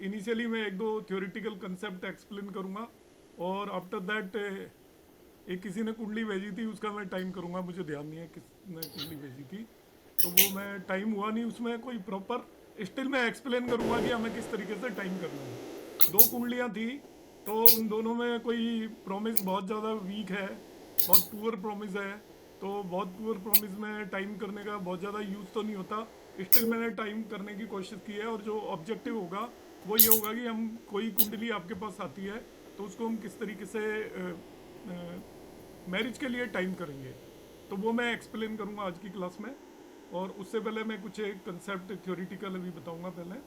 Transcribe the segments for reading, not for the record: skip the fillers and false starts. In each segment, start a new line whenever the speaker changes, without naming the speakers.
Initially मैं एक दो थ्योरेटिकल कंसेप्ट एक्सप्लेन करूंगा, और आफ्टर दैट एक किसी ने कुंडली भेजी थी, उसका मैं टाइम करूंगा, मुझे ध्यान नहीं है किसने कुंडली भेजी थी, तो वो मैं टाइम हुआ नहीं उसमें कोई प्रॉपर। स्टिल मैं एक्सप्लेन करूंगा कि हमें किस तरीके से टाइम करना है। दो कुंडलियां थी, तो उन दोनों में कोई प्रॉमिस बहुत ज़्यादा वीक है, बहुत पुअर प्रॉमिस है। तो बहुत पुअर प्रॉमिस में टाइम करने का बहुत ज़्यादा यूज़ तो नहीं होता। स्टिल मैंने टाइम करने की कोशिश की है, और जो ऑब्जेक्टिव होगा वो ये होगा कि हम कोई कुंडली आपके पास आती है तो उसको हम किस तरीके से मैरिज के लिए टाइम करेंगे। तो वो मैं एक्सप्लेन करूंगा आज की क्लास में। और उससे पहले मैं कुछ एक कंसेप्ट थ्योरेटिकल अभी बताऊंगा पहले।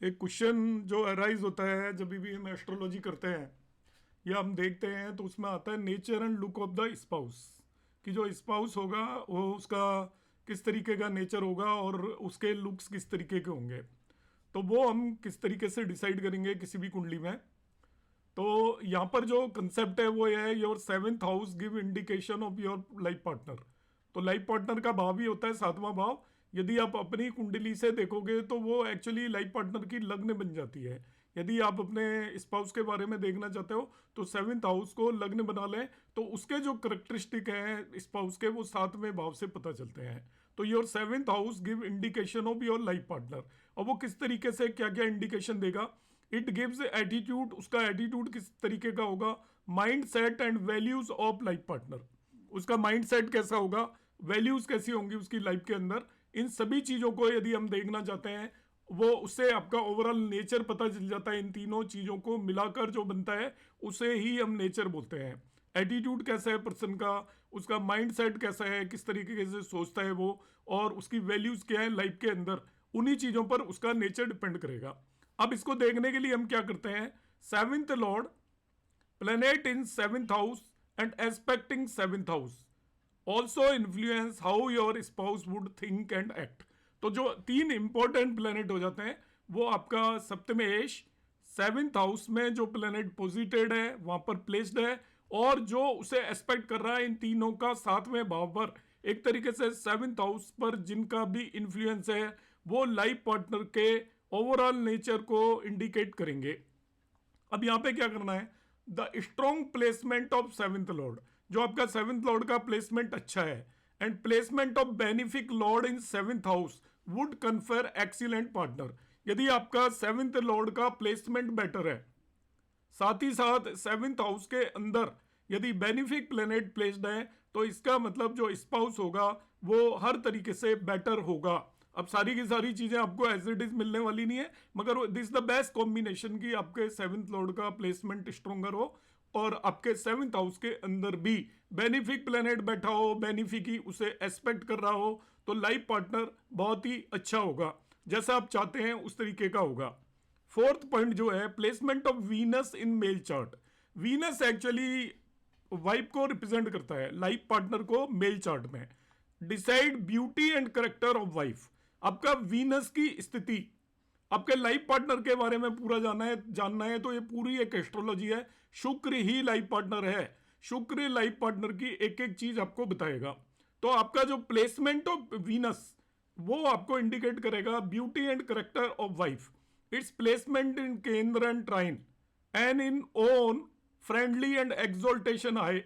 एक क्वेश्चन जो अराइज होता है जब भी हम एस्ट्रोलॉजी करते हैं या हम देखते हैं, तो उसमें आता है nature and look of the spouse, कि जो स्पाउस होगा वो उसका किस तरीके का नेचर होगा और उसके लुक्स किस तरीके के होंगे। तो वो हम किस तरीके से डिसाइड करेंगे किसी भी कुंडली में। तो यहाँ पर जो कंसेप्ट है वो ये है, your seventh house give indication of your life partner. तो लाइफ पार्टनर का भाव ही होता है सातवां भाव। यदि आप अपनी कुंडली से देखोगे तो वो एक्चुअली लाइफ पार्टनर की लग्न बन जाती है। यदि आप अपने स्पाउस के बारे में देखना चाहते हो तो सेवेंथ हाउस को लग्न बना लें, तो उसके जो करेक्टरिस्टिक हैं स्पाउस के वो सातवें भाव से पता चलते हैं। तो your seventh house give indication of your life partner. और वो किस तरीके से क्या क्या इंडिकेशन देगा, इट गिव्स एटीट्यूड, उसका एटीट्यूड किस तरीके का होगा, mind set and values of life partner, उसका माइंड सेट कैसा होगा, वैल्यूज कैसी होंगी उसकी लाइफ के अंदर। इन सभी चीजों को यदि हम देखना चाहते हैं, वो उससे आपका ओवरऑल नेचर पता चल जाता है। इन तीनों चीजों को मिलाकर जो बनता है उसे ही हम नेचर बोलते हैं। एटीट्यूड कैसा है पर्सन का, उसका माइंड सेट कैसा है, किस तरीके से सोचता है वो, और उसकी वैल्यूज क्या है लाइफ के अंदर, उन्हीं चीजों पर उसका नेचर डिपेंड करेगा। अब इसको देखने के लिए हम क्या करते हैं, seventh Lord, planet in seventh house and expecting seventh house also influence how your spouse would think and act. तो जो तीन इंपॉर्टेंट प्लेनेट हो जाते हैं वो आपका सप्तमेश, सेवेंथ हाउस में जो प्लेनेट पोजिटेड है वहां पर प्लेस्ड है, और जो उसे एस्पेक्ट कर रहा है इन तीनों का सातवें भाव पर, एक तरीके से सेवेंथ हाउस पर जिनका भी इंफ्लुएंस है वो लाइफ पार्टनर के ओवरऑल नेचर को इंडिकेट करेंगे। अब यहां पे क्या करना है, the strong placement of seventh Lord, जो आपका सेवेंथ लॉर्ड का प्लेसमेंट अच्छा है, and placement of benefic Lord in seventh house would confer excellent partner. यदि आपका सेवेंथ लॉर्ड का प्लेसमेंट बेटर है, साथ ही साथ सेवेंथ हाउस के अंदर यदि बेनिफिक प्लेनेट प्लेस्ड है, तो इसका मतलब जो स्पाउस होगा वो हर तरीके से बेटर होगा। अब सारी की सारी चीजें आपको एज इट इज मिलने वाली नहीं है, मगर दिस द बेस्ट कॉम्बिनेशन की आपके सेवेंथ लॉर्ड का प्लेसमेंट स्ट्रोंगर हो और आपके सेवेंथ हाउस के अंदर भी बेनिफिक प्लेनेट बैठा हो, बेनिफिक ही उसे एस्पेक्ट कर रहा हो, तो लाइफ पार्टनर बहुत ही अच्छा होगा, जैसा आप चाहते हैं उस तरीके का होगा। फोर्थ पॉइंट जो है, placement of Venus in male chart. Venus actually wife को रिप्रेजेंट करता है, लाइफ पार्टनर को मेल चार्ट में। Decide beauty and character of wife, आपका वीनस की स्थिति, आपके लाइफ पार्टनर के बारे में पूरा जानना है तो ये पूरी एक एस्ट्रोलॉजी है। शुक्र ही लाइफ पार्टनर है, शुक्र लाइफ पार्टनर की एक एक चीज आपको बताएगा। तो आपका जो प्लेसमेंट ऑफ वीनस वो आपको इंडिकेट करेगा beauty and character of wife, its placement in केंद्र and trine and in own friendly and exaltation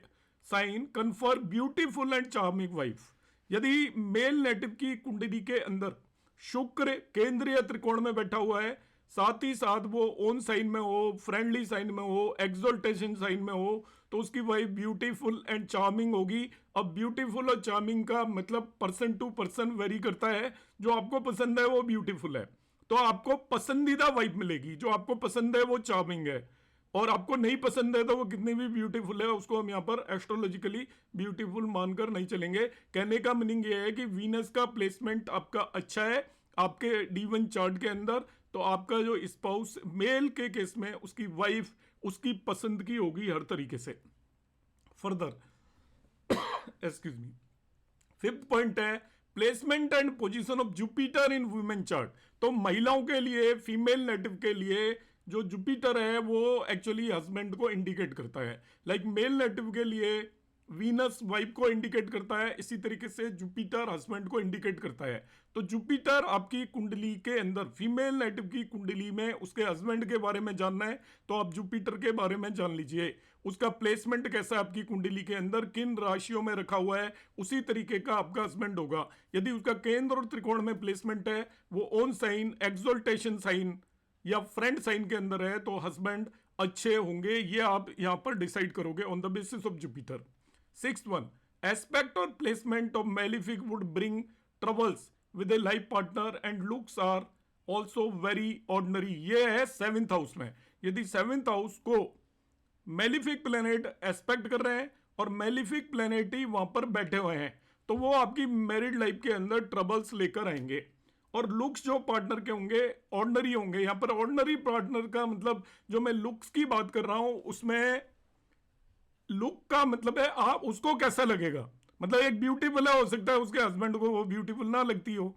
sign confer beautiful and charming wife. यदि मेल नेटिव की कुंडली के अंदर शुक्र केंद्रीय त्रिकोण में बैठा हुआ है, साथ ही साथ वो ओन साइन में हो, फ्रेंडली साइन में हो, एक्सोल्टेशन साइन में हो, तो उसकी वाइफ ब्यूटीफुल एंड चार्मिंग होगी। अब ब्यूटीफुल और चार्मिंग का मतलब पर्सन टू पर्सन वेरी करता है, जो आपको पसंद है वो ब्यूटीफुल है तो आपको पसंदीदा वाइफ मिलेगी, जो आपको पसंद है वो चार्मिंग है, और आपको नहीं पसंद है तो वो कितनी भी ब्यूटीफुल है उसको हम यहाँ पर एस्ट्रोलॉजिकली ब्यूटीफुल मानकर नहीं चलेंगे। कहने का मीनिंग ये है कि वीनस का प्लेसमेंट आपका अच्छा है आपके D1 चार्ट के अंदर, तो आपका जो स्पाउस मेल के केस में उसकी वाइफ उसकी पसंद की होगी हर तरीके से। Further excuse me, fifth point है placement and position of Jupiter in women chart. तो महिलाओं के लिए, फीमेल नेटिव के लिए जो जुपिटर है वो एक्चुअली हस्बैंड को इंडिकेट करता है। लाइक मेल नेटिव के लिए वीनस वाइफ को इंडिकेट करता है, इसी तरीके से जुपिटर हस्बैंड को इंडिकेट करता है। तो जुपिटर आपकी कुंडली के अंदर, फीमेल नेटिव की कुंडली में उसके हस्बैंड के बारे में जानना है तो आप जुपिटर के बारे में जान लीजिए। उसका प्लेसमेंट कैसा है आपकी कुंडली के अंदर, किन राशियों में रखा हुआ है, उसी तरीके का आपका हस्बैंड होगा। यदि उसका केंद्र और त्रिकोण में प्लेसमेंट है, वो ओन साइन, एक्सोल्टेशन साइन या फ्रेंड साइन के अंदर है, तो हस्बैंड अच्छे होंगे। ये आप यहां पर डिसाइड करोगे on the basis of Jupiter. Sixth one, aspect और placement of malefic would bring troubles with a life partner and looks are also very ordinary. ये है सेवेंथ हाउस में। यदि सेवेंथ हाउस को मेलिफिक प्लेनेट एस्पेक्ट कर रहे हैं और मेलिफिक प्लेनेट ही वहां पर बैठे हुए हैं, तो वो आपकी मैरिड लाइफ के अंदर ट्रबल्स लेकर आएंगे। और लुक्स जो पार्टनर के होंगे ऑर्डिनरी होंगे। यहां पर ऑर्डिनरी पार्टनर का मतलब, जो मैं लुक्स की बात कर रहा हूं उसमें लुक का मतलब है आप उसको कैसा लगेगा। मतलब एक ब्यूटीफुल है, हो सकता है उसके हस्बैंड को वो ब्यूटीफुल ना लगती हो।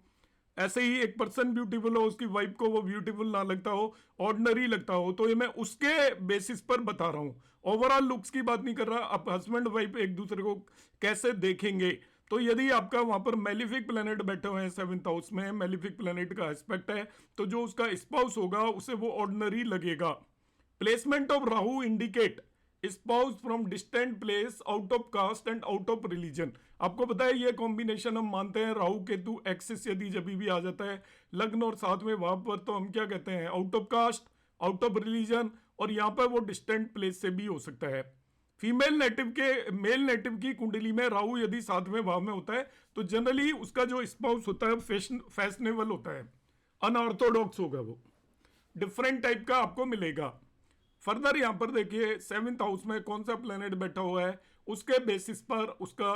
ऐसे ही एक पर्सन ब्यूटीफुल हो, उसकी वाइफ को वो ब्यूटीफुल ना लगता हो, ऑर्डिनरी लगता हो। तो ये मैं उसके बेसिस पर बता रहा हूं, ओवरऑल लुक्स की बात नहीं कर रहा। आप हस्बैंड वाइफ एक दूसरे को कैसे देखेंगे। तो यदि आपका वहां पर मेलिफिक प्लेनेट बैठे हुए हैं सेवेंथ हाउस में, मेलिफिक प्लेनेट का एस्पेक्ट है, तो जो उसका स्पाउस होगा उसे वो ऑर्डिनरी लगेगा। Placement of Rahu indicate spouse from distant place, out of caste and out of religion. आपको पता है ये कॉम्बिनेशन हम मानते हैं, राहु केतु एक्सिस यदि जब भी आ जाता है लग्न और साथ में वहां पर, तो हम क्या कहते हैं, out of caste, out of religion, और यहाँ पर वो डिस्टेंट प्लेस से भी हो सकता है। फीमेल नेटिव के, मेल नेटिव की कुंडली में राहु यदि सातवें भाव में होता है तो जनरली उसका जो स्पाउस होता है फैशनेबल होता है, अनऑर्थोडॉक्स होगा, वो डिफरेंट टाइप का आपको मिलेगा। फर्दर यहां पर देखिए सेवेंथ हाउस में कौन सा प्लेनेट बैठा हुआ है, उसके बेसिस पर उसका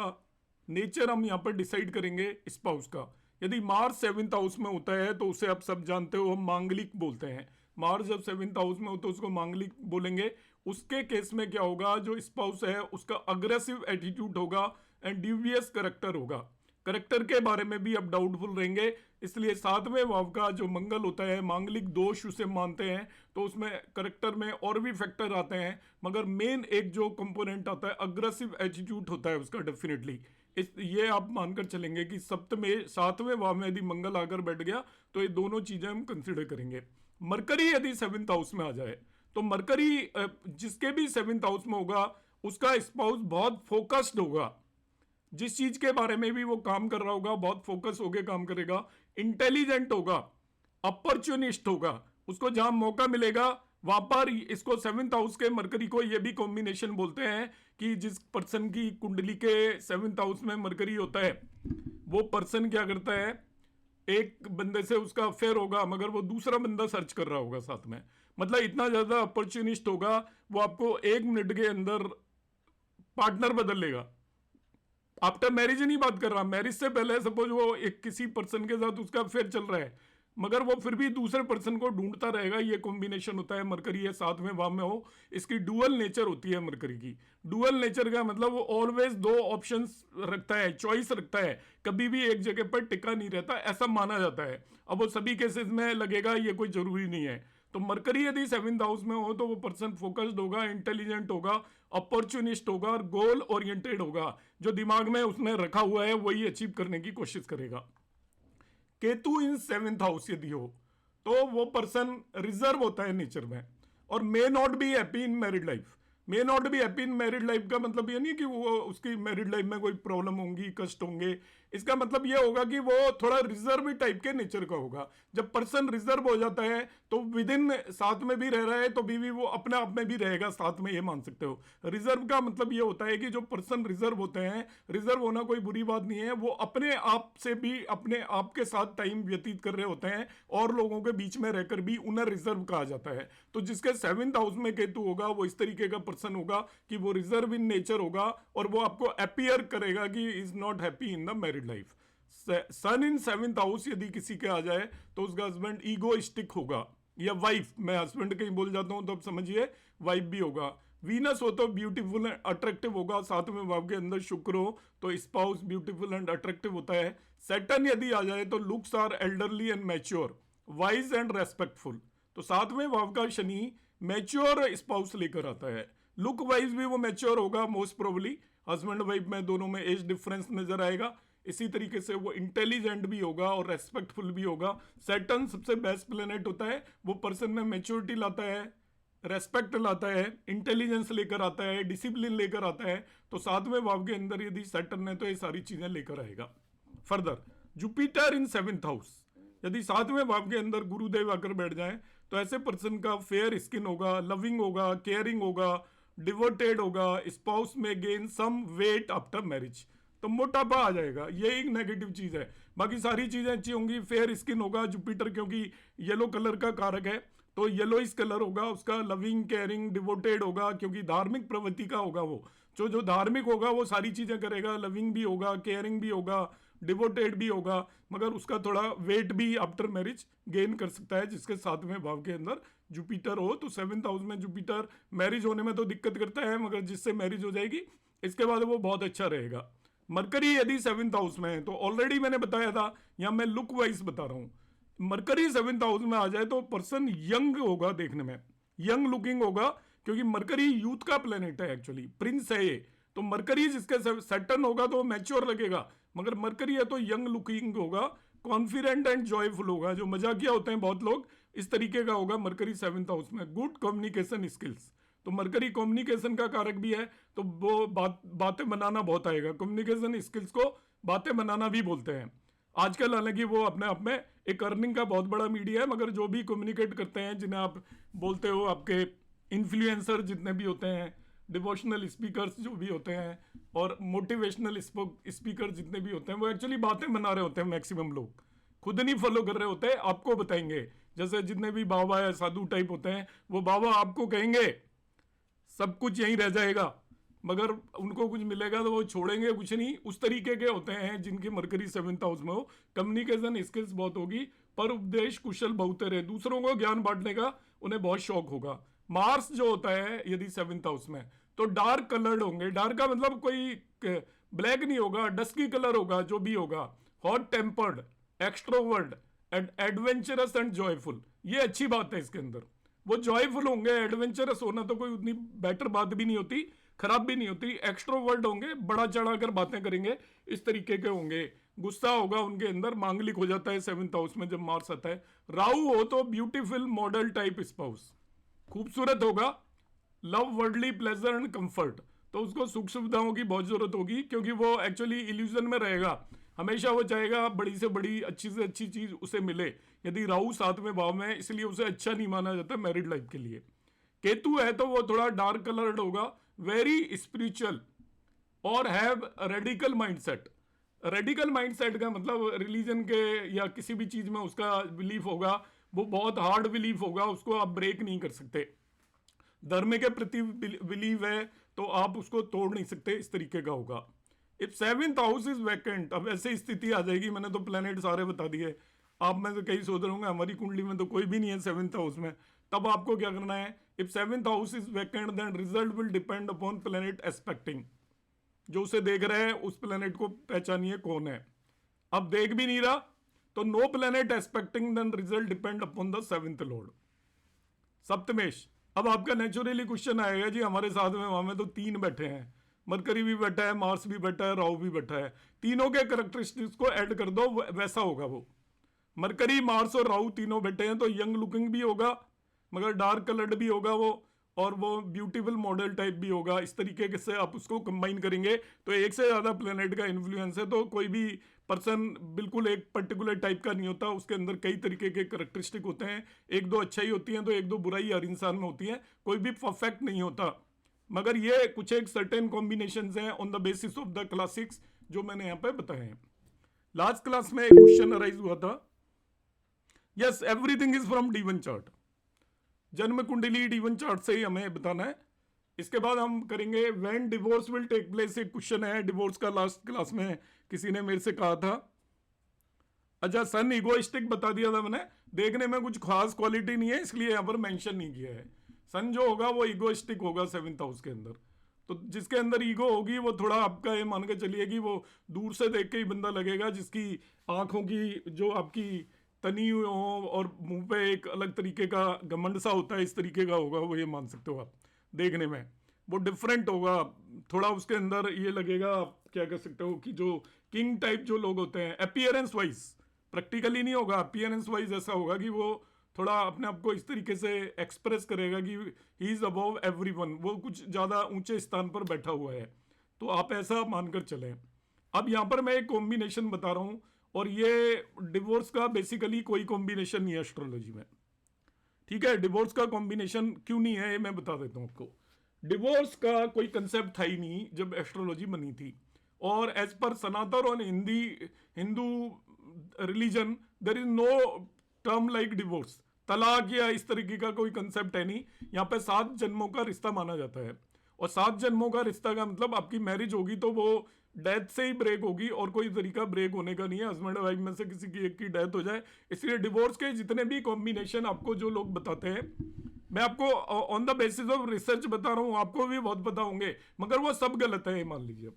नेचर हम यहां पर डिसाइड करेंगे स्पाउस का। यदि मार्स सेवेंथ हाउस में होता है तो उसे आप सब जानते हो हम मांगलिक बोलते हैं। मार्स जब सेवेंथ हाउस में होता है उसको मांगलिक बोलेंगे। उसके केस में क्या होगा, जो स्पाउस है उसका अग्रेसिव एटीट्यूड होगा एंड ड्यूबियस करेक्टर होगा। करेक्टर के बारे में भी आप डाउटफुल रहेंगे, इसलिए सातवें भाव का जो मंगल होता है मांगलिक दोष उसे मानते हैं, तो उसमें करेक्टर में और भी फैक्टर आते हैं, मगर मेन एक जो कंपोनेंट आता है अग्रेसिव एटीट्यूड होता है उसका डेफिनेटली। ये आप मानकर चलेंगे कि सप्तमें सातवें भाव में यदि मंगल आकर बैठ गया तो ये दोनों चीजें हम कंसिडर करेंगे। मरकरी यदि सेवेंथ हाउस में आ जाए तो मरकरी जिसके भी सेवेंथ हाउस में होगा उसका स्पाउस बहुत फोकस्ड होगा, जिस चीज के बारे में भी वो काम कर रहा होगा बहुत फोकस होकर काम करेगा, इंटेलिजेंट होगा, अपॉर्चुनिस्ट होगा, उसको जहां मौका मिलेगा वहां पर। इसको सेवेंथ हाउस के मरकरी को ये भी कॉम्बिनेशन बोलते हैं कि जिस पर्सन की कुंडली के सेवेंथ हाउस में मरकरी होता है वो पर्सन क्या करता है, एक बंदे से उसका अफेयर होगा मगर वो दूसरा बंदा सर्च कर रहा होगा साथ में। मतलब इतना ज्यादा अपॉर्चुनिस्ट होगा, वो आपको 1 मिनट के अंदर पार्टनर बदल लेगा। आफ्टर मैरिज नहीं बात कर रहा, मैरिज से पहले सपोज वो एक किसी पर्सन के साथ उसका अफेयर चल रहा है मगर वो फिर भी दूसरे पर्सन को ढूंढता रहेगा। ये कॉम्बिनेशन होता है मरकरी है सातवें भाव में हो, इसकी डुअल नेचर होती है मरकरी की। डुअल नेचर का मतलब वो ऑलवेज दो ऑप्शंस रखता है, चॉइस रखता है, कभी भी एक जगह पर टिका नहीं रहता, ऐसा माना जाता है। अब वो सभी केसेस में लगेगा ये कोई जरूरी नहीं है। तो मरकरी यदि सेवेंथ हाउस में हो तो वो पर्सन फोकस्ड होगा, इंटेलिजेंट होगा, अपॉर्चुनिस्ट होगा और गोल ओरिएंटेड होगा। जो दिमाग में उसने रखा हुआ है वही अचीव करने की कोशिश करेगा। केतु इन सेवेंथ हाउस यदि हो तो वो पर्सन रिजर्व होता है नेचर में और may not be happy in married life. May not be happy in married life का मतलब ये नहीं कि वो उसकी मैरिड लाइफ में कोई प्रॉब्लम होंगी, कष्ट होंगे। इसका मतलब ये होगा कि वो थोड़ा रिजर्व टाइप के नेचर का होगा। जब पर्सन रिजर्व हो जाता है तो विद इन साथ में भी रह रहा है तो भी वो अपने आप में भी रहेगा साथ में, ये मान सकते हो। रिजर्व का मतलब ये होता है कि जो पर्सन रिजर्व होते हैं, रिजर्व होना कोई बुरी बात नहीं है, वो अपने आप से भी अपने आप के साथ टाइम व्यतीत कर रहे होते हैं और लोगों के बीच में रहकर भी उन्हें रिजर्व कहा जाता है। तो जिसके सेवेंथ हाउस में केतु होगा वो इस तरीके का पर्सन होगा कि वो रिजर्व इन नेचर होगा और वो आपको अपीयर करेगा कि is not happy in the married life. Sun in seventh house यदि किसी के आ जाए तो उसका हस्बैंड ईगोइस्टिक होगा, या वाइफ, मैं हस्बैंड कहीं बोल जाता हूं तो अब समझिए वाइफ भी होगा। वीनस हो तो ब्यूटीफुल एंड अट्रैक्टिव होगा, सातवें भाव के अंदर शुक्र हो तो स्पाउस ब्यूटीफुल एंड अट्रैक्टिव होता है। सैटर्न यदि आ जाए तो looks are elderly and mature, wise and respectful. तो सातवें भाव का शनि मैच्योर स्पाउस लेकर आता है, लुक वाइज भी वो मैच्योर होगा मोस्ट प्रोबली, हस्बैंड वाइफ में दोनों में एज डिफरेंस नजर आएगा। इसी तरीके से वो इंटेलिजेंट भी होगा और रेस्पेक्टफुल भी होगा। सैटर्न सबसे बेस्ट प्लेनेट होता है, वो पर्सन में मैच्योरिटी लाता है, रेस्पेक्ट लाता है, इंटेलिजेंस लेकर आता है, डिसिप्लिन लेकर आता है। तो सातवें भाव के अंदर यदि सैटर्न है तो ये सारी चीजें लेकर आएगा। Further Jupiter in seventh house, यदि सातवें भाव के अंदर गुरुदेव आकर बैठ जाए तो ऐसे पर्सन का फेयर स्किन होगा, लविंग होगा, केयरिंग होगा, डिवोटेड होगा, स्पाउस में gain some weight after marriage, तो मोटापा आ जाएगा, ये एक नेगेटिव चीज है। बाकी सारी चीजें अच्छी होंगी। फेयर स्किन होगा जुपिटर, क्योंकि येलो कलर का कारक है तो येलोइश कलर होगा उसका, लविंग केयरिंग डिवोटेड होगा क्योंकि धार्मिक प्रवृत्ति का होगा वो, जो धार्मिक होगा वो सारी चीजें करेगा, लविंग भी होगा, केयरिंग भी होगा, डिवोटेड भी होगा, मगर उसका थोड़ा वेट भी आफ्टर मैरिज गेन कर सकता है, जिसके सातवें भाव के अंदर जुपिटर हो। तो सेवेंथ हाउस में जुपिटर मैरिज होने में तो दिक्कत करता है, मगर जिससे मैरिज हो जाएगी इसके बाद वो बहुत अच्छा रहेगा। मरकरी यदि सेवेंथ हाउस में है तो ऑलरेडी मैंने बताया था, यहां मैं लुक वाइज बता रहा हूं, मरकरी सेवेंथ हाउस में आ जाए तो पर्सन यंग होगा, देखने में यंग लुकिंग होगा, क्योंकि मरकरी यूथ का प्लेनेट है, एक्चुअली प्रिंस है ये। तो मरकरी जिसके सैटर्न होगा तो मैच्योर लगेगा, मगर मरकरी है तो यंग लुकिंग होगा, कॉन्फिडेंट एंड जॉयफुल होगा, जो मजाकिया होते हैं बहुत लोग इस तरीके का होगा मरकरी सेवेंथ हाउस में। गुड कम्युनिकेशन स्किल्स, तो मरकरी कम्युनिकेशन का कारक भी है, तो वो बातें बनाना बहुत आएगा, कम्युनिकेशन स्किल्स को बातें बनाना भी बोलते हैं आजकल। हालांकि वो अपने आप में एक अर्निंग का बहुत बड़ा मीडिया है, मगर जो भी कम्युनिकेट करते हैं, जिन्हें आप बोलते हो आपके इन्फ्लुएंसर जितने भी होते हैं, डिवोशनल स्पीकर्स जो भी होते हैं, और मोटिवेशनल स्पीकर जितने भी होते हैं, वो एक्चुअली बातें बना रहे होते हैं। मैक्सिमम लोग खुद नहीं फॉलो कर रहे होते हैं, आपको बताएंगे। जैसे जितने भी बाबा या साधु टाइप होते हैं, वो बाबा आपको कहेंगे सब कुछ यहीं रह जाएगा, मगर उनको कुछ मिलेगा तो वो छोड़ेंगे कुछ नहीं, उस तरीके के होते हैं जिनकी मरकरी सेवेंथ हाउस में हो। कम्युनिकेशन स्किल्स बहुत होगी, पर उपदेश कुशल बहुत रहे, दूसरों को ज्ञान बांटने का उन्हें बहुत शौक होगा। मार्स जो होता है यदि सेवेंथ हाउस में, तो डार्क कलर्ड होंगे, डार्क का मतलब कोई ब्लैक नहीं होगा, डस्की कलर होगा, जो भी होगा, hot tempered, extrovert, adventurous and joyful, ये अच्छी बात है इसके अंदर। वो जॉयफुल होंगे, एडवेंचरस होना तो कोई उतनी बेटर बात भी नहीं होती, खराब भी नहीं होती। एक्सट्रोवर्ड होंगे, बड़ा चढ़ा कर बातें करेंगे, इस तरीके के होंगे। गुस्सा होगा उनके अंदर, मांगलिक हो जाता है सेवेंथ हाउस में जब मार्स आता है। राहु हो तो ब्यूटीफुल मॉडल टाइप स्पाउस, खूबसूरत होगा, love worldly pleasure and comfort, तो उसको सुख सुविधाओं की बहुत जरूरत होगी, क्योंकि वो एक्चुअली इल्यूजन में रहेगा, हमेशा वो चाहेगा बड़ी से बड़ी अच्छी से अच्छी चीज उसे मिले। यदि राहु सातवें भाव में है, इसलिए उसे अच्छा नहीं माना जाता मैरिड लाइफ के लिए। केतु है तो वो थोड़ा डार्क कलर्ड होगा, वेरी स्पिरिचुअल, और have radical mindset. Radical mindset का मतलब रिलीजन के या किसी भी चीज में उसका बिलीफ होगा, वो बहुत हार्ड बिलीफ होगा, उसको आप ब्रेक नहीं कर सकते। धर्म के प्रति बिलीव है तो आप उसको तोड़ नहीं सकते, इस तरीके का होगा। If seventh house is vacant, अब ऐसी स्थिति आ जाएगी, मैंने तो प्लेनेट सारे बता दिए, आप में से कई सोच रहे होंगे हमारी कुंडली में तो कोई भी नहीं है सेवेंथ हाउस में, तब आपको क्या करना है, if seventh house is vacant then result will depend upon planet aspecting, जो उसे देख रहे हैं उस प्लेनेट को पहचानिए कौन है। अब देख भी नहीं रहा तो no planet aspecting then result depend upon the seventh lord. सप्तमेश, अब आपका नेचुरली क्वेश्चन आएगा जी हमारे साथ में वहां में तो तीन बैठे हैं, मरकरी भी बैठा है, मार्स भी बैठा है, राहु भी बैठा है, तीनों के कैरेक्टरिस्टिक्स को ऐड कर दो, वैसा होगा वो। मरकरी, मार्स और राहु तीनों बैठे हैं तो यंग लुकिंग भी होगा, मगर डार्क कलर्ड भी होगा वो, और वो ब्यूटीफुल मॉडल टाइप भी होगा। इस तरीके से आप उसको कंबाइन करेंगे तो एक से ज्यादा प्लेनेट का इन्फ्लुएंस है, तो कोई भी पर्सन बिल्कुल एक पर्टिकुलर टाइप का नहीं होता, उसके अंदर कई तरीके के कैरेक्टरिस्टिक होते हैं, एक दो अच्छाई होती हैं तो एक दो बुराई हर इंसान में होती है, कोई भी परफेक्ट नहीं होता, मगर ये कुछ एक सर्टेन कॉम्बिनेशंस हैं on the basis of the classics जो मैंने यहाँ पे बताए हैं। लास्ट क्लास में एक क्वेश्चन अराइज हुआ था, yes everything is from D1 chart, जन्म कुंडली D1 चार्ट से ही हमें बताना है। इसके बाद हम करेंगे when divorce will take place, एक क्वेश्चन है डिवोर्स का, लास्ट क्लास में किसी ने मेरे से कहा था। अच्छा, सन इगोइस्टिक बता दिया था मैंने, देखने में कुछ खास क्वालिटी नहीं है इसलिए यहां पर मेंशन नहीं किया है। सन जो होगा वो इगोइस्टिक होगा 7th हाउस के अंदर। तो जिसके अंदर ईगो होगी वो थोड़ा आपका ये मान के चलिए कि वो दूर से देख के ही बंदा लगेगा, जिसकी आंखों की जो आपकी तनी हुई हो और मुंह पे एक अलग तरीके का घमंड सा होता है, इस तरीके का होगा वो, ये मान सकते हो आप। देखने में वो डिफरेंट होगा थोड़ा, उसके अंदर ये लगेगा, आप क्या कह सकते हो कि जो किंग टाइप जो लोग होते हैं अपीयरेंस वाइज, प्रैक्टिकली नहीं होगा, अपीयरेंस वाइज ऐसा होगा कि वो थोड़ा अपने आप को इस तरीके से एक्सप्रेस करेगा कि ही इज अबव एवरीवन, वो कुछ ज़्यादा ऊंचे स्थान पर बैठा हुआ है। तो आप ऐसा मानकर चलें। अब यहाँ पर मैं एक कॉम्बिनेशन बता रहा हूँ, और ये डिवोर्स का बेसिकली कोई कॉम्बिनेशन नहीं है एस्ट्रोलॉजी में, ठीक है। डिवोर्स का कॉम्बिनेशन क्यों नहीं है ये मैं बता देता हूँ आपको। डिवोर्स का कोई कंसेप्ट था ही नहीं जब एस्ट्रोलॉजी बनी थी, और एज पर सनातन और Hindu religion there is no term like divorce, तलाक या इस तरीके का कोई कंसेप्ट है नहीं। यहाँ पे 7 जन्मों का रिश्ता माना जाता है, और 7 जन्मों का रिश्ता का मतलब आपकी मैरिज होगी तो वो डेथ से ही ब्रेक होगी, और कोई तरीका ब्रेक होने का नहीं है, हस्बैंड वाइफ में से किसी की एक की डेथ हो जाए। इसलिए डिवोर्स के जितने भी कॉम्बिनेशन आपको जो लोग बताते हैं, मैं आपको on the basis of research बता रहा हूँ, आपको भी बहुत पता होंगे, मगर वो सब गलत है, मान लीजिए।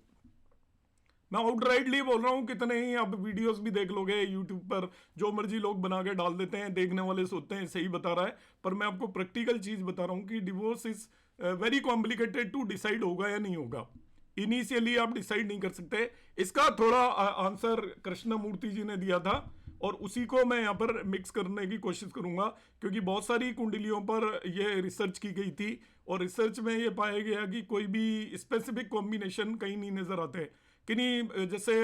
मैं आउटराइटली बोल रहा हूँ, कितने ही आप वीडियोस भी देख लोगे यूट्यूब पर, जो मर्जी लोग बना के डाल देते हैं, देखने वाले सोचते हैं सही बता रहा है, पर मैं आपको प्रैक्टिकल चीज बता रहा हूँ कि divorce is very complicated to decide होगा या नहीं होगा। इनिशियली आप डिसाइड नहीं कर सकते। इसका थोड़ा आंसर कृष्णमूर्ति जी ने दिया था, और उसी को मैं यहाँ पर मिक्स करने की कोशिश करूंगा, क्योंकि बहुत सारी कुंडलियों पर यह रिसर्च की गई थी, और रिसर्च में ये पाया गया कि कोई भी स्पेसिफिक कॉम्बिनेशन कहीं नहीं नजर आते। कि नहीं, जैसे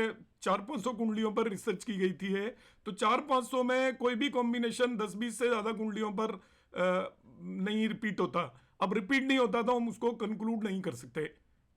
400-500 कुंडलियों पर रिसर्च की गई थी है, तो 400-500 में कोई भी कॉम्बिनेशन 10-20 से ज़्यादा कुंडलियों पर नहीं रिपीट होता। अब रिपीट नहीं होता तो हम उसको कंक्लूड नहीं कर सकते।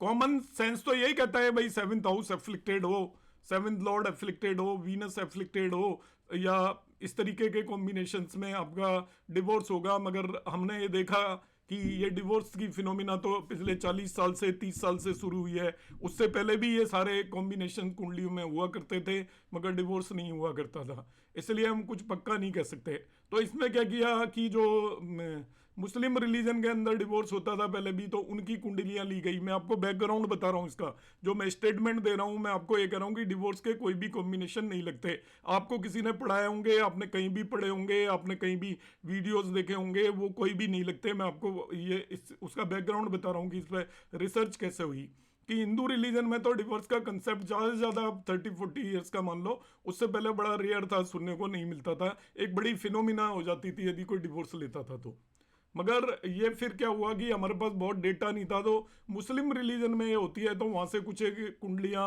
कॉमन सेंस तो यही कहता है भाई 7th हाउस एफ्लिक्टेड हो, 7th लॉर्ड एफ्लिक्टेड हो, वीनस एफ्लिक्टेड हो, या इस तरीके के कॉम्बिनेशंस में आपका डिवोर्स होगा। मगर हमने ये देखा कि ये डिवोर्स की फिनोमिना तो पिछले 40 साल से 30 साल से शुरू हुई है, उससे पहले भी ये सारे कॉम्बिनेशन कुंडलियों में हुआ करते थे, मगर डिवोर्स नहीं हुआ करता था। इसलिए हम कुछ पक्का नहीं कह सकते। तो इसमें क्या किया कि जो मुस्लिम रिलीजन के अंदर डिवोर्स होता था पहले भी, तो उनकी कुंडलियां ली गई। मैं आपको बैकग्राउंड बता रहा हूँ इसका, जो मैं स्टेटमेंट दे रहा हूँ, मैं आपको ये कह रहा हूँ कि डिवोर्स के कोई भी कॉम्बिनेशन नहीं लगते। आपको किसी ने पढ़ाए होंगे, आपने कहीं भी पढ़े होंगे, आपने कहीं भी वीडियोस देखे होंगे, वो कोई भी नहीं लगते। मैं आपको ये उसका बैकग्राउंड बता रहा हूँ कि इस पर रिसर्च कैसे हुई। कि हिंदू रिलीजन में तो डिवोर्स का कंसेप्ट ज़्यादा से ज़्यादा 30-40 ईयर्स का मान लो, उससे पहले बड़ा रेयर था, सुनने को नहीं मिलता था, एक बड़ी फिनोमिना हो जाती थी यदि कोई डिवोर्स लेता था तो। मगर ये फिर क्या हुआ कि हमारे पास बहुत डेटा नहीं था, तो मुस्लिम रिलीजन में ये होती है, तो वहाँ से कुछ एक कुंडलियाँ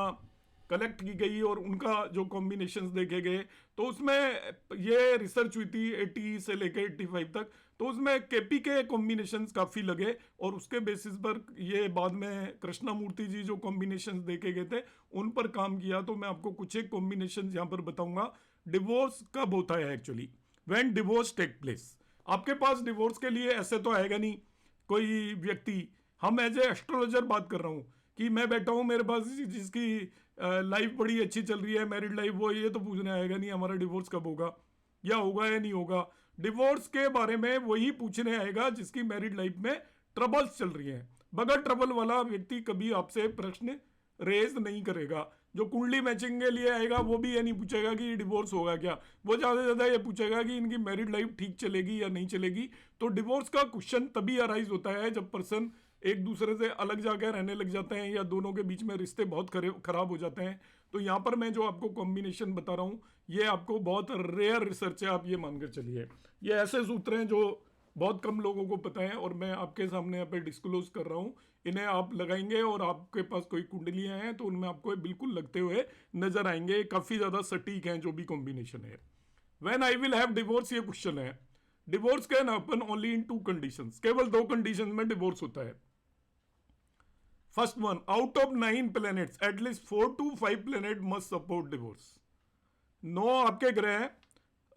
कलेक्ट की गई और उनका जो कॉम्बिनेशंस देखे गए, तो उसमें ये रिसर्च हुई थी 80 से लेकर 85 तक। तो उसमें केपी के कॉम्बिनेशंस काफ़ी लगे, और उसके बेसिस पर ये बाद में कृष्णमूर्ति जी जो कॉम्बिनेशंस देखे गए थे उन पर काम किया। तो मैं आपको कुछ एक कॉम्बिनेशंस यहाँ पर बताऊंगा। डिवोर्स कब होता है actually, when divorce take place. आपके पास डिवोर्स के लिए ऐसे तो आएगा नहीं कोई व्यक्ति, हम एज ए एस्ट्रोलॉजर बात कर रहा हूँ कि मैं बैठा हूँ मेरे पास जिसकी लाइफ बड़ी अच्छी चल रही है, मैरिड लाइफ, वो ये तो पूछने आएगा नहीं हमारा डिवोर्स कब होगा या होगा या नहीं होगा। डिवोर्स के बारे में वही पूछने आएगा जिसकी मैरिड लाइफ में ट्रबल्स चल रही हैं। बगैर ट्रबल वाला व्यक्ति कभी आपसे प्रश्न रेज नहीं करेगा। जो कुंडली मैचिंग के लिए आएगा वो भी ये नहीं पूछेगा कि डिवोर्स होगा क्या, वो ज़्यादा से ज़्यादा ये पूछेगा कि इनकी मैरिड लाइफ ठीक चलेगी या नहीं चलेगी। तो डिवोर्स का क्वेश्चन तभी अराइज होता है जब पर्सन एक दूसरे से अलग जाकर रहने लग जाते हैं, या दोनों के बीच में रिश्ते बहुत खराब हो जाते हैं। तो यहाँ पर मैं जो आपको कॉम्बिनेशन बता रहा हूँ ये आपको बहुत रेयर रिसर्च है, आप ये मानकर चलिए। ये ऐसे सूत्र हैं जो बहुत कम लोगों को पता है, और मैं आपके सामने यहाँ पे डिस्क्लोज कर रहा हूँ। इन्हें आप लगाएंगे और आपके पास कोई कुंडलियाँ हैं तो उनमें आपको बिल्कुल लगते हुए नजर आएंगे, काफ़ी ज़्यादा सटीक हैं जो भी कॉम्बिनेशन है। When I will have divorce, ये क्वेश्चन है। Divorce can happen only in 2 conditions, केवल 2 कंडीशन में डिवोर्स होता है। First one, out of 9 planets at least 4 to 5 planet must support divorce. 9 आपके ग्रह हैं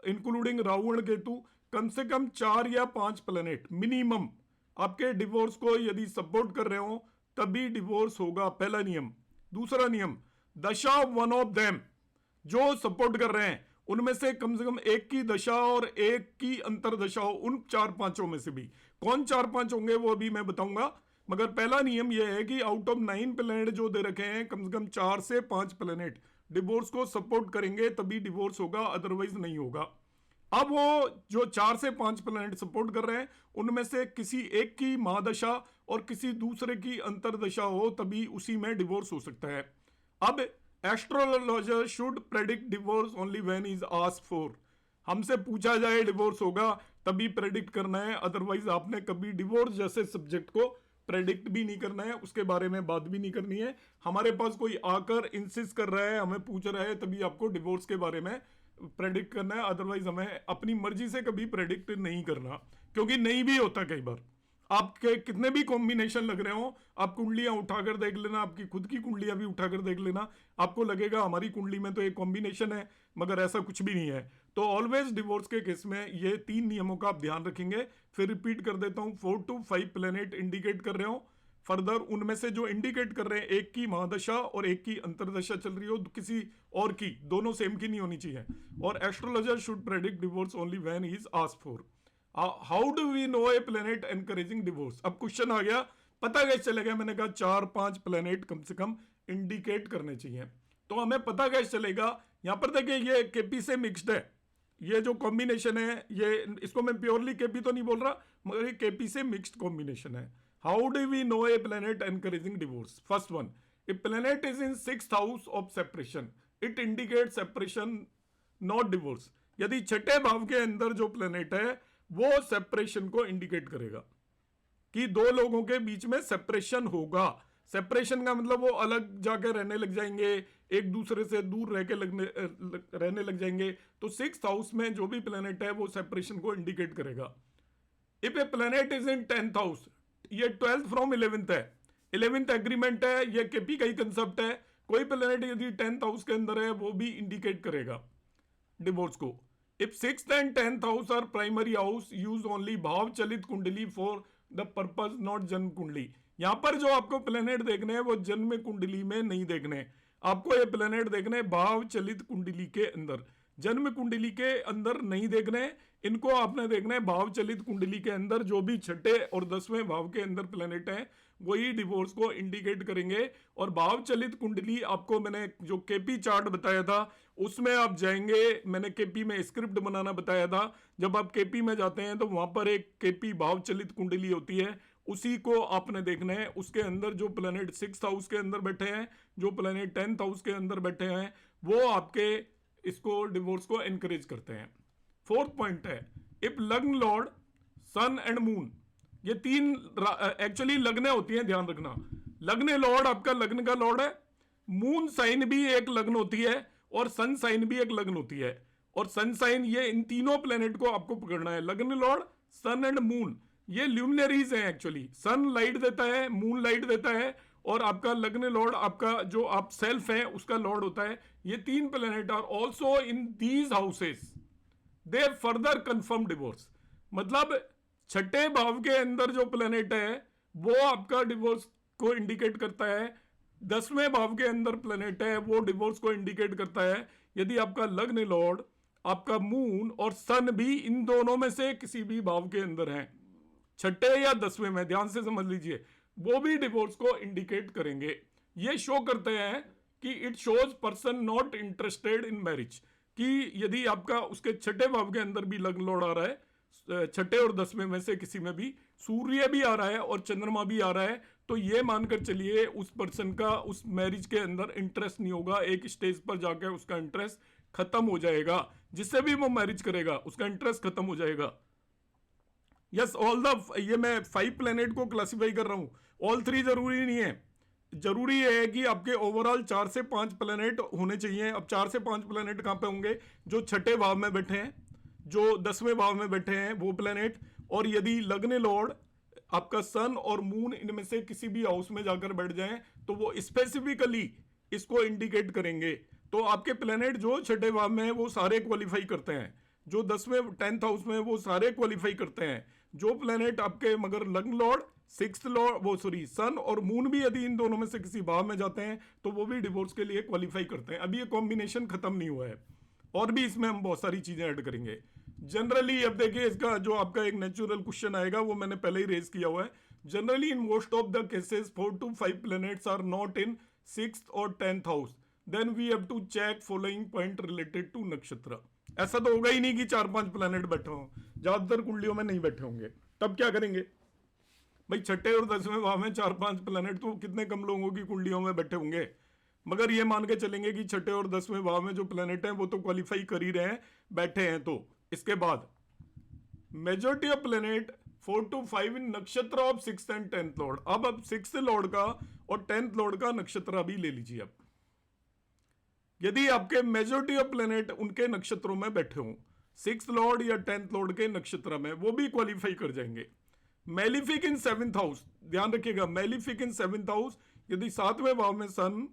इंक्लूडिंग राहु और केतु, कम से कम 4 या 5 प्लैनेट मिनिमम आपके डिवोर्स को यदि सपोर्ट कर रहे हो तभी डिवोर्स होगा, पहला नियम। दूसरा नियम, दशा वन ऑफ देम जो सपोर्ट कर रहे हैं उनमें से कम एक की दशा और एक की अंतरदशा हो, उन 4-5 में से भी कौन 4-5 होंगे वो अभी मैं बताऊंगा। मगर पहला नियम यह है कि आउट ऑफ 9 प्लेनेट जो दे रखे हैं, कम से कम 4 से 5 प्लेनेट डिवोर्स को सपोर्ट करेंगे, तभी डिवोर्स होगा, अदरवाइज नहीं होगा। अब वो जो 4 से 5 प्लेनेट सपोर्ट कर रहे हैं, उनमें से किसी एक की महादशा और किसी दूसरे की अंतरदशा हो, तभी उसी में डिवोर्स हो सकता है। अब astrologer should predict divorce only when is asked for. हमसे पूछा जाए डिवोर्स होगा तभी प्रेडिक्ट करना है, अदरवाइज आपने कभी डिवोर्स जैसे सब्जेक्ट को प्रेडिक्ट भी नहीं करना है, उसके बारे में बात भी नहीं करनी है। हमारे पास कोई आकर इंसिस्ट कर रहा है, हमें पूछ रहा है, तभी आपको डिवोर्स के बारे में प्रेडिक्ट करना है, अदरवाइज हमें अपनी मर्जी से कभी प्रेडिक्ट नहीं करना, क्योंकि नहीं भी होता। कई बार आपके कितने भी कॉम्बिनेशन लग रहे हो, आप कुंडलियां उठाकर देख लेना, आपकी खुद की कुंडलियां भी उठाकर देख लेना, आपको लगेगा हमारी कुंडली में तो एक कॉम्बिनेशन है, मगर ऐसा कुछ भी नहीं है। तो ऑलवेज डिवोर्स के केस में ये 3 नियमों का आप ध्यान रखेंगे। फिर रिपीट कर देता हूं, 4 to 5 प्लेनेट इंडिकेट कर रहे हो, फर्दर उनमें से जो इंडिकेट कर रहे हैं, एक की महादशा और एक की अंतरदशा चल रही हो, किसी और की, दोनों सेम की नहीं होनी चाहिए। और astrologer should predict divorce only when he is asked for. How do we know a planet encouraging divorce? अब क्वेश्चन आ गया, पता कैसे चलेगा? मैंने कहा 4-5 प्लेनेट कम से कम इंडिकेट करने चाहिए, तो हमें पता कैसे चलेगा? यहां पर देखिए, ये केपी से मिक्स्ड है, ये जो कॉम्बिनेशन है, ये इसको मैं प्योरली केपी तो नहीं बोल रहा, मगर ये केपी से मिक्स्ड कॉम्बिनेशन है। How do we know a planet encouraging divorce? First one, a planet is in 6th house of separation, it indicate separation not divorce. यदि छठे भाव के अंदर जो प्लेनेट है वो सेपरेशन को इंडिकेट करेगा कि दो लोगों के बीच में सेपरेशन होगा। सेपरेशन का मतलब वो अलग जाके रहने लग जाएंगे, एक दूसरे से दूर रह के रहने लग जाएंगे। तो 6th हाउस में जो भी प्लेनेट है वो सेपरेशन को इंडिकेट करेगा। If A planet is in 10th house, ये 12th फ्रॉम 11th है, 11th एग्रीमेंट है, ये केपी का ही कंसेप्ट है। कोई प्लेनेट यदि 10th हाउस के अंदर है वो भी इंडिकेट करेगा डिवोर्स को। If 6th and 10th house are primary house, use only भाव चलित कुंडली for the purpose not जन्म कुंडली। यहां पर जो आपको प्लेनेट देखने हैं वो जन्म कुंडली में नहीं देखने, आपको ये प्लेनेट देखने भाव चलित कुंडली के अंदर, जन्म कुंडली के अंदर नहीं देखने। इनको आपने देखना है भाव चलित कुंडली के अंदर। जो भी छठे और 10वें भाव के अंदर प्लेनेट है वही डिवोर्स को इंडिकेट करेंगे। और भाव चलित कुंडली आपको मैंने जो केपी चार्ट बताया था उसमें आप जाएंगे, मैंने केपी में स्क्रिप्ट बनाना बताया था। जब आप केपी में जाते हैं तो वहां पर एक केपी भाव चलित कुंडली होती है, उसी को आपने देखना है। उसके अंदर जो प्लेनेट 6th हाउस के अंदर बैठे हैं, जो प्लेनेट 10th हाउस के अंदर बैठे हैं, वो आपके इसको डिवोर्स को एनकरेज करते हैं। 4th पॉइंट है, इफ लग्न लॉर्ड सन एंड मून, ये 3 एक्चुअली लग्नें होती हैं, ध्यान रखना। लग्न लॉर्ड आपका लग्न का लॉर्ड है, मून साइन भी एक लग्न होती है और सन साइन भी एक लग्न होती है। और सन साइन, ये इन तीनों प्लेनेट को आपको पकड़ना है, लग्न लॉर्ड, सन एंड मून। ये ल्यूमिनरीज हैं एक्चुअली, सन लाइट देता है, मून लाइट देता है, और आपका लग्न लॉर्ड, आपका जो आप सेल्फ है उसका लॉर्ड होता है। ये 3 planet are also in these houses, they further confirm divorce. मतलब छठे भाव के अंदर जो प्लेनेट है वो आपका डिवोर्स को इंडिकेट करता है, 10वें भाव के अंदर प्लेनेट है वो डिवोर्स को इंडिकेट करता है। यदि आपका लग्न लॉर्ड, आपका मून और सन भी इन दोनों में से किसी भी भाव के अंदर है, छठे या 10वें में, ध्यान से समझ लीजिए, वो भी डिवोर्स को इंडिकेट करेंगे। ये शो करते हैं कि it shows person not interested in marriage, कि यदि आपका उसके छठे भाव के अंदर भी लग्न लॉर्ड आ रहा है, छठे और 10वें में से किसी में भी सूर्य भी आ रहा है और चंद्रमा भी आ रहा है, तो ये मानकर चलिए उस पर्सन का उस मैरिज के अंदर इंटरेस्ट नहीं होगा। एक स्टेज पर जाकर उसका इंटरेस्ट खत्म हो जाएगा, जिससे भी वो मैरिज करेगा उसका इंटरेस्ट खत्म हो जाएगा। यस, ऑल द, ये मैं 5 प्लेनेट को क्लासिफाई कर रहा हूं, ऑल 3 जरूरी नहीं है। जरूरी है कि आपके ओवरऑल 4 से 5 प्लेनेट होने चाहिए। अब 4 से 5 प्लेनेट कहां पे होंगे? जो छठे भाव में बैठे हैं, जो 10वें भाव में बैठे हैं वो प्लेनेट। और यदि लग्न लॉर्ड, आपका सन और मून, इनमें से किसी भी हाउस में जाकर बैठ जाएं तो वो स्पेसिफिकली इसको इंडिकेट करेंगे। तो आपके प्लेनेट जो छठे भाव में है वो सारे क्वालिफाई करते हैं, जो 10वें 10th हाउस में है वो सारे क्वालिफाई करते हैं। जो प्लेनेट आपके मगर लग्न लॉर्ड, 6th लॉर्ड, वो सॉरी सन और मून भी यदि इन दोनों में से किसी भाव में जाते हैं तो वो भी डिवोर्स के लिए क्वालिफाई करते हैं। अभी ये कॉम्बिनेशन खत्म नहीं हुआ है। और भी इसमें हम बहुत सारी चीजें ऐड करेंगे। जनरली अब देखिए इसका जो आपका एक नेचुरल क्वेश्चन आएगा वो मैंने पहले ही रेज किया हुआ है। Generally in most of the cases 4 to 5 planets are not in 6th और 10th house, then we have to check following point related to nakshatra. ऐसा तो होगा ही नहीं कि 4-5 प्लैनेट बैठे हों, ज्यादातर कुंडलियों में नहीं बैठे होंगे। तब क्या करेंगे भाई, छठे और 10वें भाव में 4-5 प्लैनेट तो कितने कम लोगों की कुंडलियों में बैठे होंगे। मगर ये मान के चलेंगे कि छठे और 10वें भाव में जो प्लैनेट हैं वो तो क्वालिफाई कर ही रहे हैं, बैठे हैं। तो इसके बाद मेजॉरिटी ऑफ प्लैनेट 4 to 5 इन नक्षत्र of 6th and 10th Lord. अब 6th लॉर्ड का और 10th लॉर्ड का नक्षत्र अभी ले लीजिए। अब यदि आपके मेजॉरिटी ऑफ प्लैनेट उनके नक्षत्रों में बैठे हों, 6th लॉर्ड या 10th लॉर्ड के नक्षत्र में, वो भी क्वालिफाई कर जाएंगे। मेलिफिक इन 7th हाउस, ध्यान रखिएगा, मेलिफिक इन 7th हाउस, यदि 7वें भाव में सन,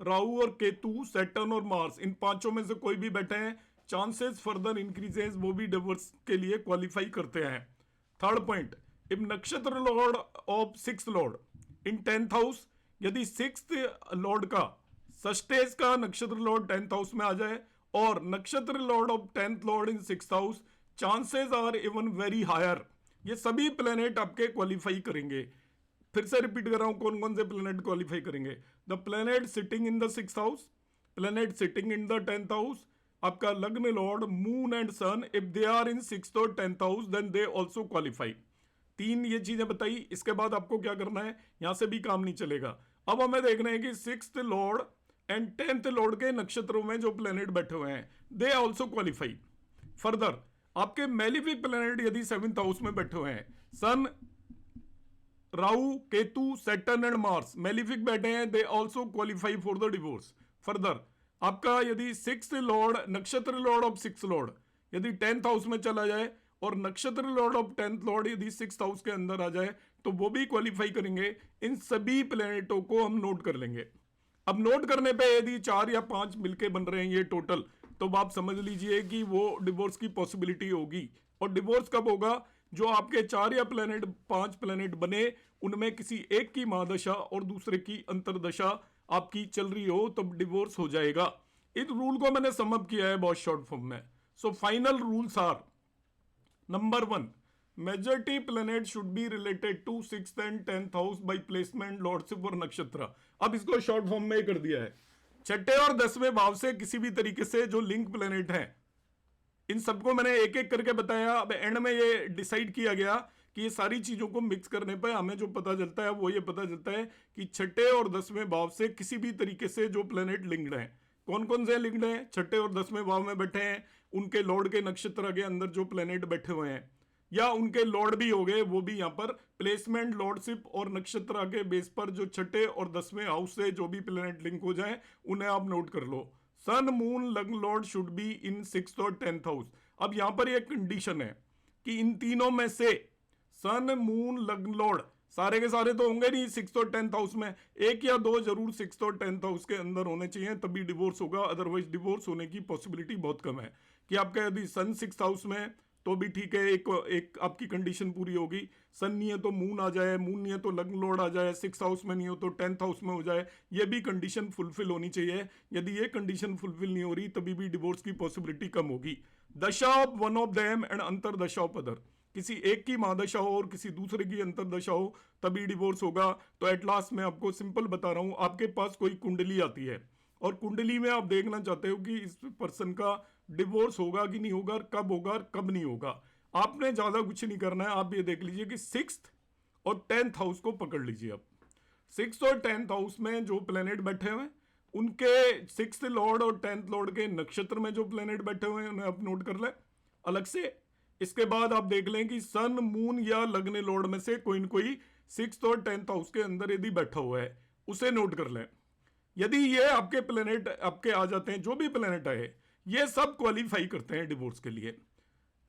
राहु और केतु, सैटर्न और मार्स, इन पांचों में से कोई भी बैठे हैं, चांसेस फर्दर इंक्रीजेस, वो भी डिवोर्स के लिए क्वालिफाई करते हैं। थर्ड पॉइंट, इफ नक्षत्र lord of 6th Lord in 10th house, यदि 6th लॉर्ड का, सस्टेज का नक्षत्र लॉर्ड 10th हाउस में आ जाए और nakshatra lord of 10th lord in 6th house, chances are even very higher. ये सभी प्लेनेट आपके क्वालिफाई करेंगे। फिर से रिपीट कर रहा हूं, कौन कौन से प्लेनेट क्वालिफाई करेंगे। The planet sitting in the 6th house, planet sitting in the 10th house, आपका lagna lord moon and sun, if they are in 6th और 10th house then they also qualify. तीन ये चीजें बताई। इसके बाद आपको क्या करना है, यहां से भी काम नहीं चलेगा। अब हमें देखना है कि 6th Lord and 10th Lord के नक्षत्रों में जो प्लेनेट बैठे हुए हैं, दे ऑल्सो क्वालिफाई। फर्दर आपके मेलिफिक प्लेनेट यदि 7th हाउस में बैठे हुए हैं, sun, Rahu, Ketu, Saturn and Mars malefic बैठे हैं, they also qualify for the divorce. Further आपका यदि 6th लॉर्ड, नक्षत्र लॉर्ड ऑफ 6th लॉर्ड यदि 10th हाउस में चला जाए और nakshatra lord of 10th Lord यदि 6th हाउस के अंदर आ जाए, तो वो भी क्वालिफाई करेंगे। इन सभी प्लेनेटों को हम नोट कर लेंगे। अब नोट करने पे यदि 4 या 5 मिलके बन रहे हैं ये टोटल, तो आप समझ लीजिए कि वो डिवोर्स की पॉसिबिलिटी होगी। और डिवोर्स कब होगा, जो आपके 4 या 5 प्लेनेट बने, उनमें किसी एक की महादशा और दूसरे की अंतरदशा आपकी चल रही हो, तब डिवोर्स हो जाएगा। इस रूल को मैंने समअप किया है बहुत शॉर्ट फॉर्म में। So final rules are, number 1, majority planet should be related to 6th and 10th house by placement, lordship और नक्षत्र। अब इसको शॉर्ट फॉर्म में कर दिया है। छठे और 10वें भाव से किसी भी तरीके से जो लिंक प्लेनेट हैं, इन सबको मैंने एक एक करके बताया। अब एंड में ये डिसाइड किया गया कि ये सारी चीजों को मिक्स करने पर हमें जो पता चलता है वो ये पता चलता है कि छठे और 10वें भाव से किसी भी तरीके से जो प्लेनेट लिंक्ड हैं, कौन कौन से लिंक्ड हैं, छठे और 10वें भाव में बैठे हैं, उनके लॉर्ड के नक्षत्र के अंदर जो प्लेनेट बैठे हुए हैं, या उनके लॉर्ड भी हो गए, वो भी यहाँ पर प्लेसमेंट, लॉर्डशिप और नक्षत्र के बेस पर जो छठे और 10वें हाउस से जो भी प्लेनेट लिंक हो जाए उन्हें आप नोट कर लो। सन, मून, लग्न Lord should be in 6th और 10th हाउस। अब यहां पर एक कंडीशन है कि इन तीनों में से सन, मून, लग्न लॉर्ड सारे के सारे तो होंगे नहीं 6th और 10th हाउस में, एक या दो जरूर 6th और 10th हाउस के अंदर होने चाहिए, तभी डिवोर्स होगा। अदरवाइज डिवोर्स होने की पॉसिबिलिटी बहुत कम है। कि आपका यदि सन 6th हाउस में तो भी ठीक है, एक आपकी कंडीशन पूरी होगी। सन नहीं है तो मून आ जाए, मून नहीं है तो लग्न लॉर्ड आ जाए, 6th हाउस में नहीं हो तो 10th हाउस में हो जाए, ये भी कंडीशन फुलफिल होनी चाहिए। यदि ये कंडीशन फुलफिल नहीं हो रही तभी भी डिवोर्स की पॉसिबिलिटी कम होगी। दशा of one of them and अंतरदशा ऑफ अदर, किसी एक की महादशा हो और किसी दूसरे की अंतरदशा हो तभी डिवोर्स होगा। तो एट लास्ट मैं आपको सिंपल बता रहा हूं, आपके पास कोई कुंडली आती है और कुंडली में आप देखना चाहते हो कि इस पर्सन का डिवोर्स होगा कि नहीं होगा, कब होगा, कब नहीं होगा। आपने ज्यादा कुछ नहीं करना है, आप ये देख लीजिए कि 6th और 10th हाउस को पकड़ लीजिए। अब 6th और 10th हाउस में जो प्लेनेट बैठे हुए हैं, उनके 6th लॉर्ड और 10th लॉर्ड के नक्षत्र में जो प्लेनेट बैठे हुए हैं उन्हें आप नोट कर लें अलग से। इसके बाद आप देख लें कि सन, मून या लग्न लॉर्ड में से कोई न कोई 6th और 10th हाउस के अंदर यदि बैठा हुआ है उसे नोट कर लें। यदि ये आपके प्लेनेट आपके आ जाते हैं, जो भी प्लेनेट आए, ये सब क्वालिफाई करते हैं डिवोर्स के लिए।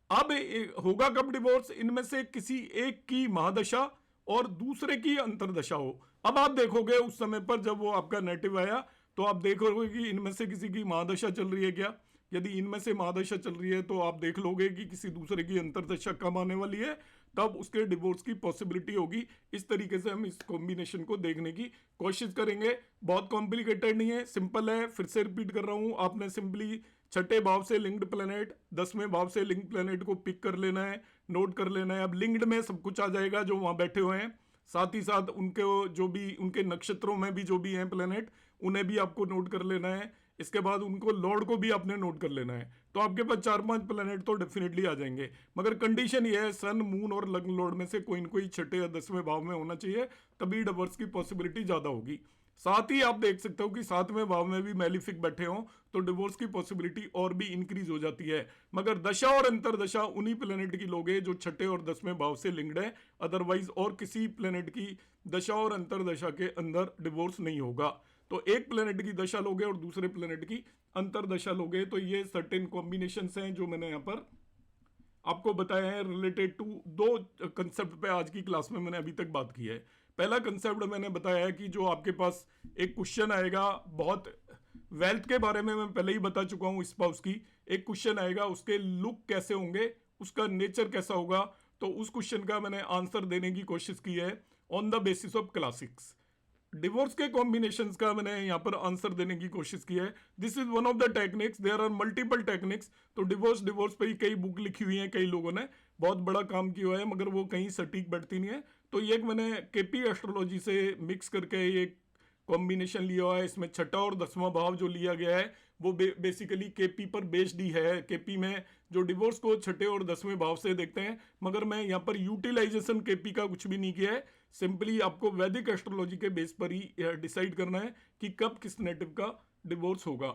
अब होगा कब डिवोर्स, इनमें से किसी एक की महादशा और दूसरे की अंतरदशा हो। अब आप देखोगे उस समय पर जब वो आपका नेटिव आया तो आप देखोगे कि इनमें से किसी की महादशा चल रही है क्या। यदि इनमें से महादशा चल रही है तो आप देख लोगे कि किसी दूसरे की अंतरदशा कब आने वाली है, तब उसके डिवोर्स की पॉसिबिलिटी होगी। इस तरीके से हम इस कॉम्बिनेशन को देखने की कोशिश करेंगे। बहुत कॉम्प्लिकेटेड नहीं है, सिंपल है। फिर से रिपीट कर रहा हूं, आपने सिंपली छठे भाव से लिंक्ड प्लेनेट, 10वें भाव से लिंक्ड प्लेनेट को पिक कर लेना है, नोट कर लेना है। अब लिंक्ड में सब कुछ आ जाएगा जो वहां बैठे हुए हैं, साथ ही साथ उनके जो भी उनके नक्षत्रों में भी जो भी हैं प्लेनेट, उन्हें भी आपको नोट कर लेना है। इसके बाद उनको लॉर्ड को भी आपने नोट कर लेना है। तो आपके पास 4-5 प्लेनेट तो डेफिनेटली आ जाएंगे, मगर कंडीशन ये है सन, मून और लग्न लॉर्ड में से कोई न कोई छठे या 10वें भाव में होना चाहिए, तभी डिवोर्स की पॉसिबिलिटी ज्यादा होगी। साथ ही आप देख सकते हो कि 7वें भाव में भी मैलिफिक बैठे हों तो डिवोर्स की पॉसिबिलिटी और भी इंक्रीज हो जाती है। मगर दशा और अंतरदशा उन्हीं प्लेनेट की लोगे जो छठे और 10वें भाव से लिंक्ड है, अदरवाइज और किसी प्लेनेट की दशा और अंतरदशा के अंदर डिवोर्स नहीं होगा। तो एक प्लेनेट की दशा लोगे और दूसरे प्लेनेट की अंतरदशा लोगे, तो ये सर्टेन कॉम्बिनेशंस हैं जो मैंने यहाँ पर आपको बताया है रिलेटेड टू दो कंसेप्ट पे आज की क्लास में मैंने अभी तक बात की है। पहला कंसेप्ट मैंने बताया है कि जो आपके पास एक क्वेश्चन आएगा, बहुत वेल्थ के बारे में मैं पहले ही बता चुका हूं, स्पाउस की एक क्वेश्चन आएगा, उसके लुक कैसे होंगे, उसका नेचर कैसा होगा, तो उस क्वेश्चन का मैंने आंसर देने की कोशिश की है on the basis of classics. Divorce के कॉम्बिनेशंस का मैंने यहाँ पर आंसर देने की कोशिश की है। This is one of the techniques, there are multiple techniques. तो डिवोर्स पे ही कई बुक लिखी हुई हैं, कई लोगों ने बहुत बड़ा काम किया है, मगर वो कहीं सटीक बैठती नहीं है। तो ये एक मैंने केपी एस्ट्रोलॉजी से मिक्स करके ये कॉम्बिनेशन लिया हुआ है। इसमें छठा और 10वां भाव जो लिया गया है वो बेसिकली केपी पर बेस्ड ही है। केपी में जो डिवोर्स को छठे और 10वें भाव से देखते हैं, मगर मैं यहाँ पर यूटिलाइजेशन केपी का कुछ भी नहीं किया है। सिंपली आपको वैदिक एस्ट्रोलॉजी के बेस पर ही डिसाइड करना है कि कब किस नेटिव का डिवोर्स होगा।